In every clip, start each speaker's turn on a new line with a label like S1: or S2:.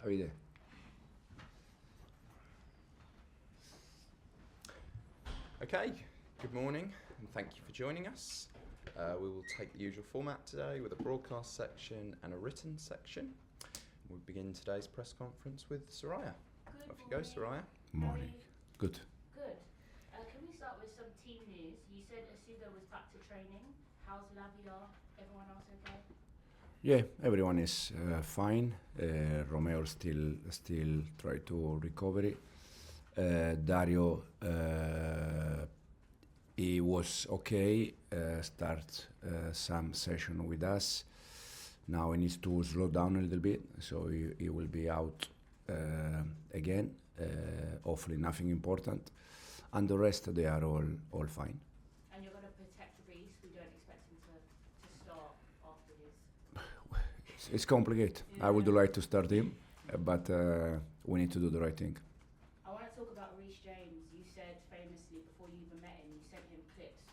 S1: Davide.
S2: Okay, good morning and thank you for joining us. We will take the usual format today with a broadcast section and a written section. We'll begin today's press conference with Soraya. Off you go, Soraya.
S1: Morning. Good.
S3: Good. Can we start with some team news? You said Asuga was back to training. How's Lavia? Everyone else okay?
S1: Yeah, everyone is fine. Romeo still try to recover. Dario, he was okay. Start some session with us. Now he needs to slow down a little bit, so he will be out again. Hopefully nothing important, and the rest they are all fine.
S3: And you're going to protect Reece. We don't expect him to start after his.
S1: It's complicated. I would like to start him, but we need to do the right thing.
S3: I want to talk about Reece James. You said famously before you even met him, you sent him clips,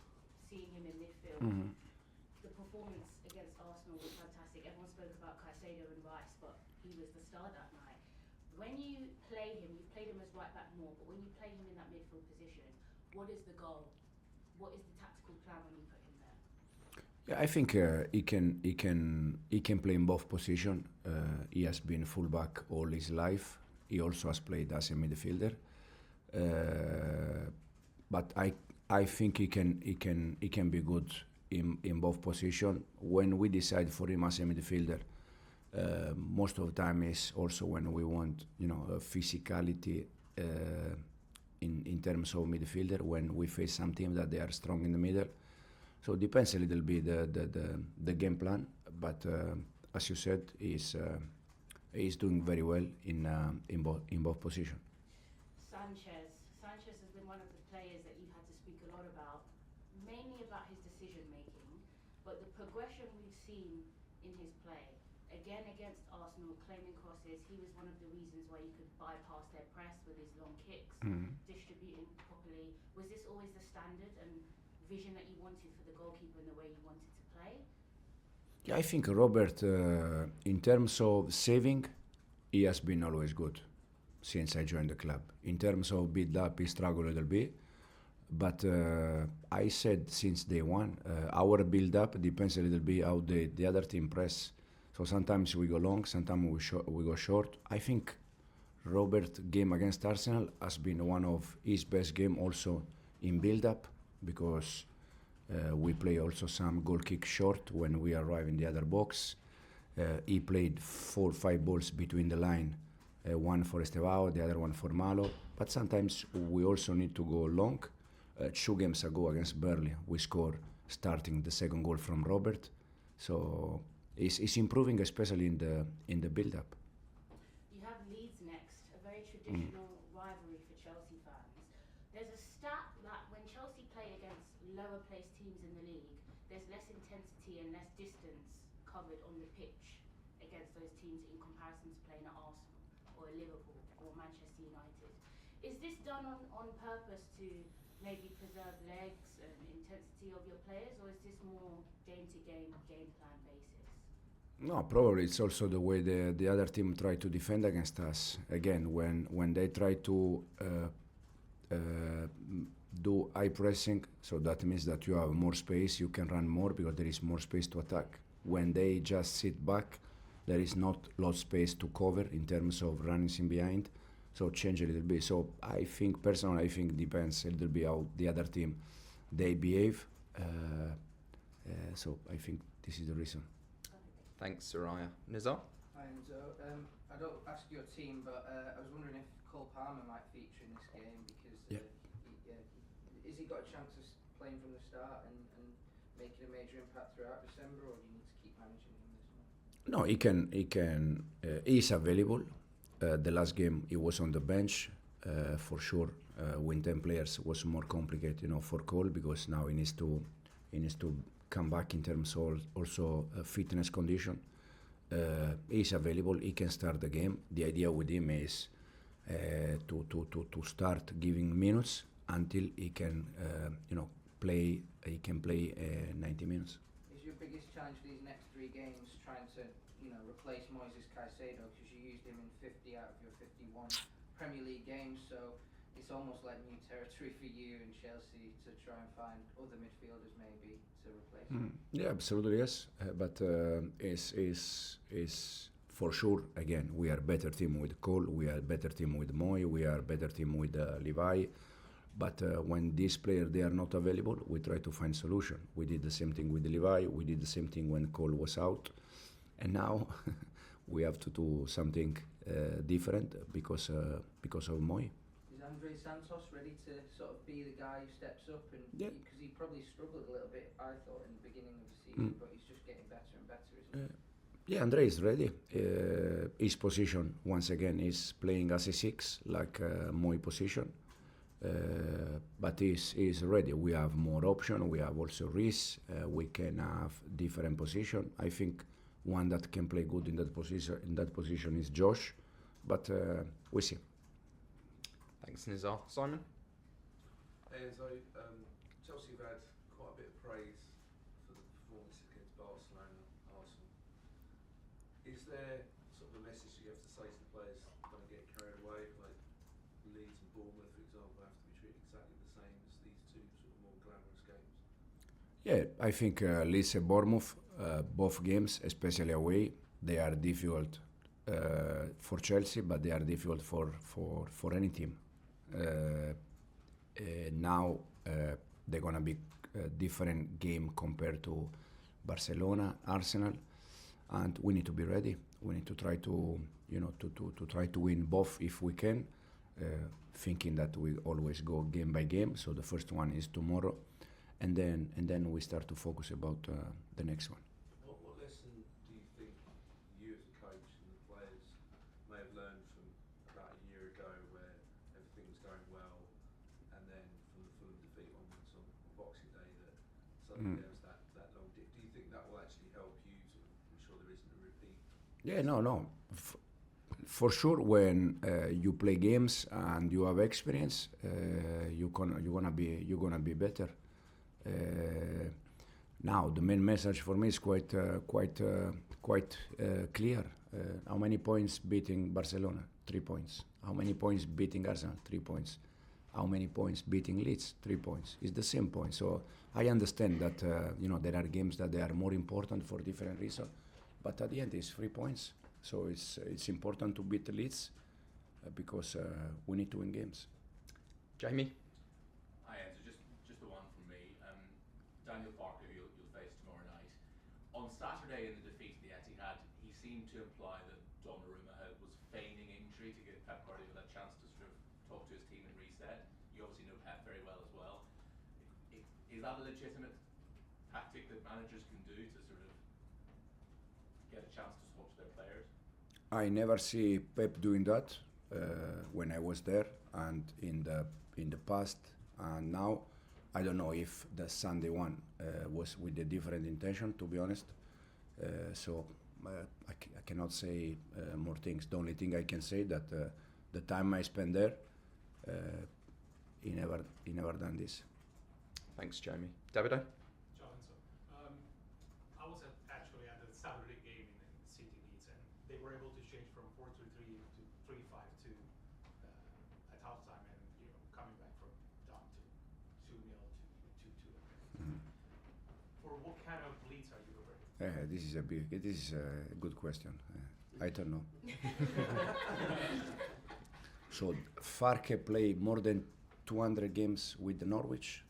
S3: seeing him in midfield.
S1: Mm-hmm.
S3: The performance against Arsenal was fantastic. Everyone spoke about Caicedo and Rice, but he was the star that night. When you play him, you've played him as right back more, but when you play him in that midfield position, what is the goal? What is the tactical plan when you put him there?
S1: Yeah, I think he can play in both positions. He has been fullback all his life. He also has played as a midfielder. But I think he can be good in both positions. When we decide for him as a midfielder, most of the time is also when we want physicality in terms of midfielder, when we face some team that they are strong in the middle. So it depends a little bit the game plan, but as you said, he's doing very well in both positions.
S3: Sanchez has been one of the players that you've had to speak a lot about, mainly about his decision making, but the progression we've seen in his play, again against Arsenal, claiming crosses, he was one of the reasons why you could bypass their press with his long kicks, distributing properly. Was this always the standard and vision that you wanted for the goalkeeper and the way you wanted to play?
S1: Yeah, I think Robert, in terms of saving, he has been always good since I joined the club. In terms of build up, he struggled a little bit. But I said since day one, our build up depends a little bit how the other team press. So sometimes we go long, sometimes we go short. I think Robert's game against Arsenal has been one of his best game also in build up, because we play also some goal kick short when we arrive in the other box. He played 4 or 5 balls between the line, one for Estevao, the other one for Malo. But sometimes we also need to go long. 2 games ago against Burnley, we scored starting the second goal from Robert. So it's improving, especially in the build-up.
S3: You have Leeds next, a very traditional rivalry for Chelsea fans. There's a stat that when Chelsea play against lower placed teams in the league, there's less intensity and less distance covered on the pitch against those teams in comparison to playing at Arsenal or Liverpool or Manchester United. Is this done on purpose to maybe preserve legs and intensity of your players, or is this more game-to-game, game plan basis?
S1: No, probably it's also the way the other team try to defend against us. Again, when they try to do high pressing, so that means that you have more space, you can run more because there is more space to attack. When they just sit back, there is not a lot of space to cover in terms of running in behind. So change a little bit. So I think personally, depends a little bit how the other team they behave. So I think this is the reason.
S2: Thanks, Soraya. Nizar?
S4: Hi, Enzo. I don't ask your team, but I was wondering if Cobham might feature in this game because has he got a chance of playing from the start and making a major impact throughout December, or do you need to keep managing him this month?
S1: No, he can. He is available. The last game he was on the bench. For sure, with 10 players was more complicated, for Cole, because now he needs to come back in terms of also fitness condition. He's available. He can start the game. The idea with him is to start giving minutes until he can play. He can play 90 minutes.
S4: Is your big biggest challenge for these next 3 games, trying to replace Moises Caicedo, because you used him in 50 out of your 51 Premier League games, so it's almost like new territory for you and Chelsea to try and find other midfielders maybe to replace him.
S1: Yeah, absolutely yes. But is for sure. Again, we are a better team with Cole. We are a better team with Moy. We are a better team with Levi. But when these players they are not available, we try to find solution. We did the same thing with Levi. We did the same thing when Cole was out, and now we have to do something different because of Moy.
S4: Is Andre Santos ready to sort of be the guy who steps up? And because he probably struggled a little bit, I thought, in the beginning of the season, but he's just getting better and better, isn't he?
S1: Yeah, Andre is ready. His position once again is playing as a 6, like Moy position. But he's ready. We have more option. We have also Reece. We can have different position. I think one that can play good in that position is Josh, but we see.
S2: Thanks, Nizar. Simon?
S5: Enzo, Chelsea have had quite a bit of praise for the performance against Barcelona, Arsenal. Is there sort of a message you have to say to the players, don't get carried away, like Leeds and Bournemouth, for example, have to be treated exactly the same as these 2 sort of more glamorous games?
S1: Yeah, I think Leeds and Bournemouth, both games, especially away, they are difficult for Chelsea, but they are difficult for any team. Now they're gonna be a different game compared to Barcelona, Arsenal, and we need to be ready. We need to try to try to win both if we can. Thinking that we always go game by game. So the first one is tomorrow, and then we start to focus about the next one.
S5: What lesson do you think you as a coach and the players may have learned from about a year ago, where everything was going well, and then from the Fulham defeat onwards on Boxing Day, that suddenly there was that long dip? Do you think that will actually help you to ensure there isn't a repeat?
S1: Yeah, no. For sure, when you play games and you have experience, you're gonna be better. Now the main message for me is quite clear. How many points beating Barcelona? 3 points. How many points beating Arsenal? 3 points. How many points beating Leeds? 3 points. It's the same point. So I understand that there are games that they are more important for different reasons, but at the end it's 3 points. So it's important to beat the Leeds because we need to win games.
S2: Jamie?
S6: Hi, so just the one from me. Daniel Parker, who you'll face tomorrow night. On Saturday in the defeat of the Etihad, he seemed to imply that Donnarumma was feigning injury to give Pep Guardiola a chance to sort of talk to his team and reset. You obviously know Pep very well as well. Is that a legitimate tactic that managers can do to sort of get a chance to talk to their players?
S1: I never see Pep doing that when I was there and in the past, and now I don't know if the Sunday one was with a different intention, to be honest. So I cannot say more things. The only thing I can say that the time I spent there, he never done this.
S2: Thanks, Jamie. Davido?
S7: I was actually at the Saturday game in City Leeds, and they were able to change from 4-2-3 to 3-5-2 at halftime, and coming back from down to 2-0 to 2-2. For what kind of Leeds are you preparing?
S1: This is a good question. I don't know. So Farke played more than 200 games with the Norwich,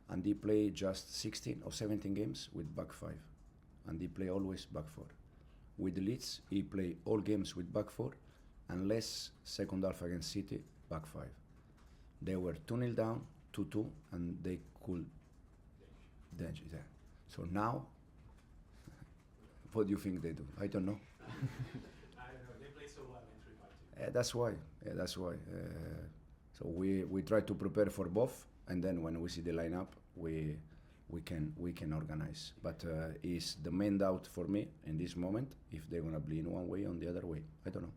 S1: and he played just 16 or 17 games with back 5, and he play always back 4. With the Leeds, he play all games with back 4, unless second half against City, back 5. They were 2-0 down, 2-2, and they could danger there. So now, what do you think they do? I don't know.
S7: I don't know. They play so well in 3-5-2.
S1: That's why. So we try to prepare for both, and then when we see the lineup, we can organize. But is the main doubt for me in this moment if they're gonna be in one way or the other way? I don't know.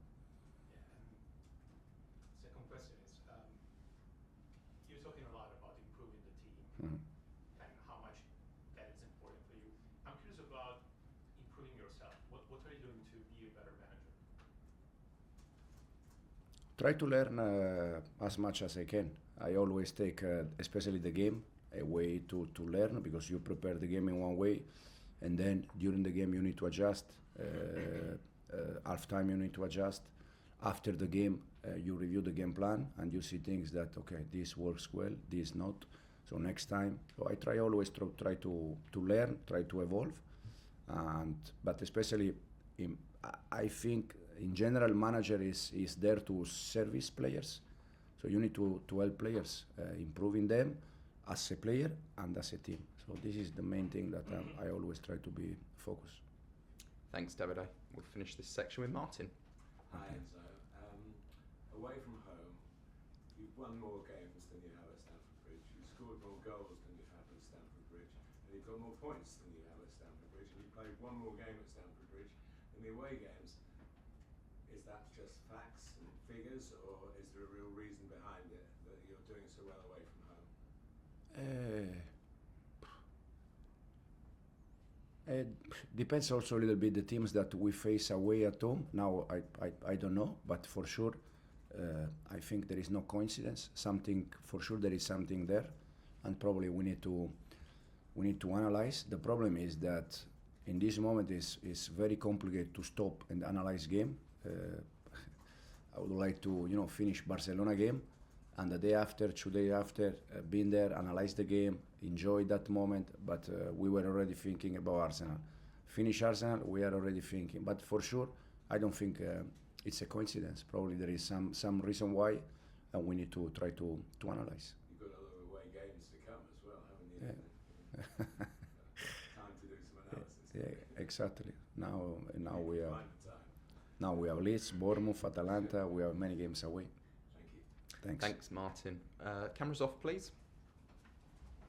S7: Yeah. Second question is, you're talking a lot about improving the team
S1: Mhm.
S7: and how much that is important for you. I'm curious about
S1: try to learn as much as I can. I always take, especially the game, a way to learn, because you prepare the game in one way, and then during the game you need to adjust. Half time you need to adjust. After the game, you review the game plan and you see things that, okay, this works well, this not. So next time, so I try always to try to learn, try to evolve, but especially I think in general manager is there to service players. So you need to help players, improving them as a player and as a team. So this is the main thing that I always try to be focused.
S2: Thanks, Davide. We'll finish this section with Martin.
S5: Hi, Enzo. Away from home, you've won more games than you have at Stamford Bridge. You've scored more goals than you have at Stamford Bridge. And you've got more points than you have at Stamford Bridge. And you played one more game at Stamford Bridge than the away games. Is that just facts and figures, or is there a real reason behind it that you're doing so well away from home?
S1: It depends also a little bit the teams that we face away at home. Now I don't know, but for sure I think there is no coincidence. Something for sure, there is something there, and probably we need to analyze. The problem is that in this moment is very complicated to stop and analyze game. I would like to finish Barcelona game, and the day after, 2 days after, been there, analyze the game, enjoy that moment. But we were already thinking about Arsenal. Finish Arsenal, we are already thinking. But for sure, I don't think it's a coincidence. Probably there is some reason why, and we need to try to analyze.
S5: You've got other away games to come as well, haven't you?
S1: Yeah.
S5: Time to do some analysis.
S1: Yeah, exactly. Now we are.
S5: Find the time.
S1: Now we have Leeds, Bournemouth, Atalanta. We have many games away.
S5: Thank you.
S1: Thanks.
S2: Thanks, Martin. Cameras off, please.